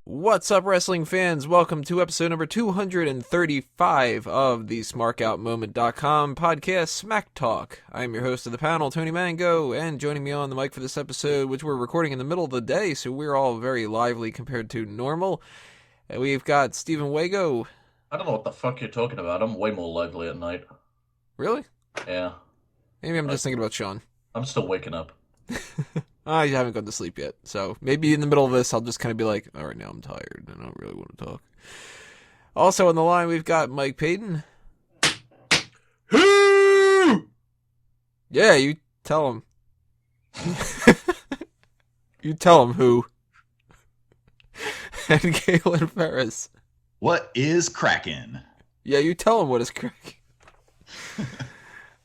What's up, wrestling fans? Welcome to episode number 235 of the SmarkOutMoment.com podcast, Smack Talk. I'm your host of the panel, Tony Mango, and joining me on the mic for this episode, which we're recording in the middle of the day, so we're all very lively compared to normal, we've got Steven Wago. I don't know what the fuck you're talking about. I'm way more lively at night. Really? Yeah. Maybe I'm just thinking about Sean. I'm still waking up. I haven't gone to sleep yet, so maybe in the middle of this I'll just kind of be like, all right, now I'm tired, and I don't really want to talk. Also on the line, we've got Mike Payton. Who? Yeah, you tell him. You tell him who. And Galen Ferris. What is crackin'? Yeah, you tell him what is cracking.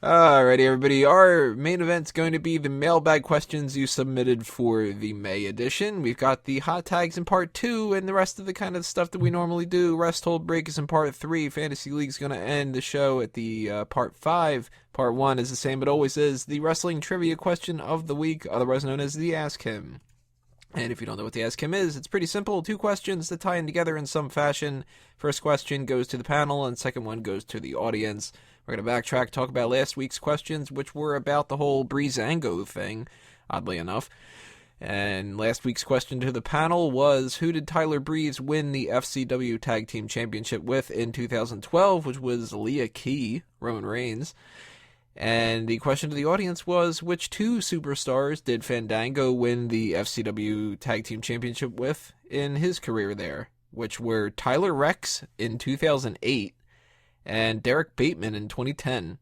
Alrighty, everybody. Our main event's going to be the mailbag questions you submitted for the May edition. We've got the hot tags in part 2 and the rest of the kind of stuff that we normally do. Rest, hold, break is in part 3. Fantasy League's going to end the show at the part 5. Part 1 is the same, but always is the wrestling trivia question of the week, otherwise known as the Ask Him. And if you don't know what the Ask Him is, it's pretty simple. 2 questions that tie in together in some fashion. First question goes to the panel, and second one goes to the audience. We're going to backtrack, talk about last week's questions, which were about the whole Breezango thing, oddly enough. And last week's question to the panel was, who did Tyler Breeze win the FCW Tag Team Championship with in 2012, which was Leah Key, Roman Reigns. And the question to the audience was, which 2 superstars did Fandango win the FCW Tag Team Championship with in his career there, which were Tyler Rex in 2008 and Derek Bateman in 2010.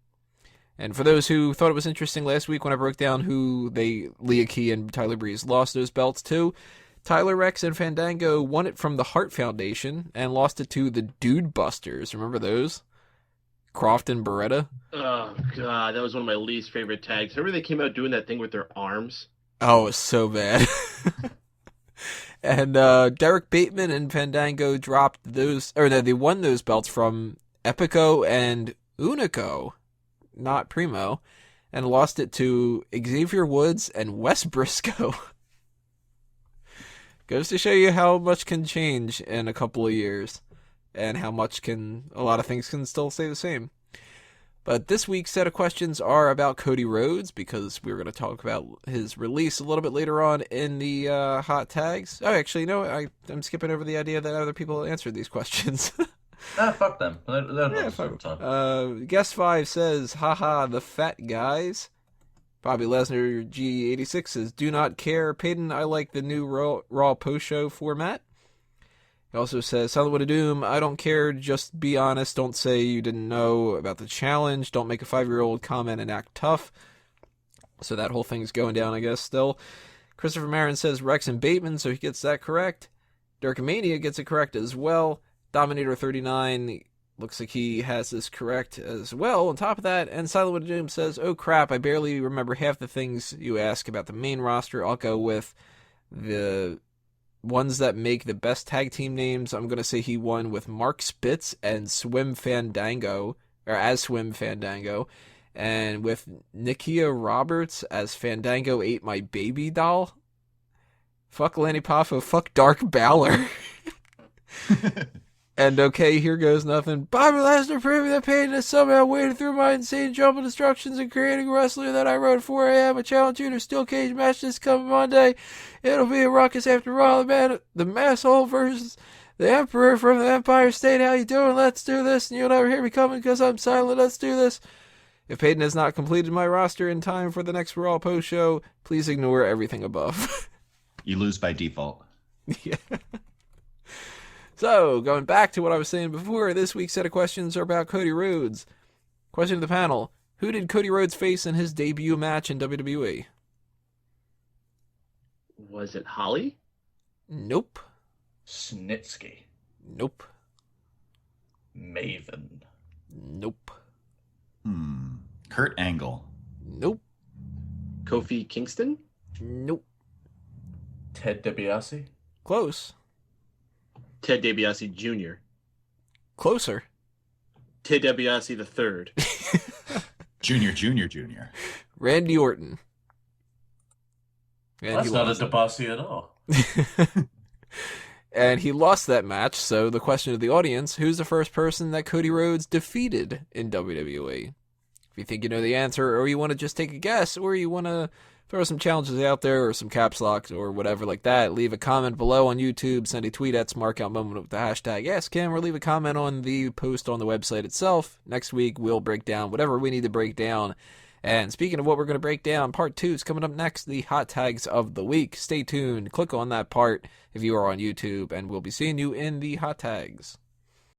And for those who thought it was interesting last week when I broke down who Leah Key and Tyler Breeze lost those belts to, Tyler Rex and Fandango won it from the Hart Foundation and lost it to the Dude Busters. Remember those? Croft and Beretta? Oh, God, that was one of my least favorite tags. Remember they came out doing that thing with their arms? Oh, it was so bad. And Derek Bateman and Fandango dropped those, or no, they won those belts from Epico and Unico, not Primo, and lost it to Xavier Woods and Wes Briscoe. Goes to show you how much can change in a couple of years, and how much a lot of things can still stay the same. But this week's set of questions are about Cody Rhodes, because we're going to talk about his release a little bit later on in the hot tags. Oh, actually, no, I'm skipping over the idea that other people answered these questions. Fuck them. They're fuck them. Guest 5 says, haha, the fat guys. Bobby Lesnar G86 says, do not care. Peyton, I like the new Raw post-show format. He also says, Silent of Doom, I don't care, just be honest, don't say you didn't know about the challenge, don't make a 5-year-old comment and act tough. So that whole thing's going down, I guess, still. Christopher Marin says Rex and Bateman, so he gets that correct. Dirkamania gets it correct as well. Dominator39 looks like he has this correct as well on top of that. And Silent of Doom says, oh crap, I barely remember half the things you ask about the main roster. I'll go with the ones that make the best tag team names. I'm going to say he won with Mark Spitz and Swim Fandango, or as Swim Fandango, and with Nikia Roberts as Fandango Ate My Baby Doll. Fuck Lanny Poffo, fuck Dark Balor. And okay, here goes nothing. Bobby Lesnar proving that Peyton has somehow waded through my insane jump instructions and creating a wrestler that I wrote at 4 a.m. A challenge you to steel cage match this coming Monday. It'll be a ruckus after all. The Masshole versus the Emperor from the Empire State. How you doing? Let's do this. And you'll never hear me coming because I'm silent. Let's do this. If Peyton has not completed my roster in time for the next Raw post show, please ignore everything above. You lose by default. Yeah. So, going back to what I was saying before, this week's set of questions are about Cody Rhodes. Question to the panel, who did Cody Rhodes face in his debut match in WWE? Was it Holly? Nope. Snitsky. Nope. Maven. Nope. Kurt Angle. Nope. Kofi Kingston? Nope. Ted DiBiase. Close. Ted DiBiase Jr. Closer. Ted DiBiase the third. Junior. Randy Orton. And That's he not a lost. Debasi at all. And he lost that match, so the question to the audience, who's the first person that Cody Rhodes defeated in WWE? If you think you know the answer, or you want to just take a guess, or you want to throw some challenges out there, or some caps locks, or whatever like that, leave a comment below on YouTube, send a tweet at SmarkOutMoment with the hashtag AskHim, or leave a comment on the post on the website itself. Next week, we'll break down whatever we need to break down. And speaking of what we're going to break down, part 2 is coming up next, the hot tags of the week. Stay tuned. Click on that part if you are on YouTube, and we'll be seeing you in the hot tags.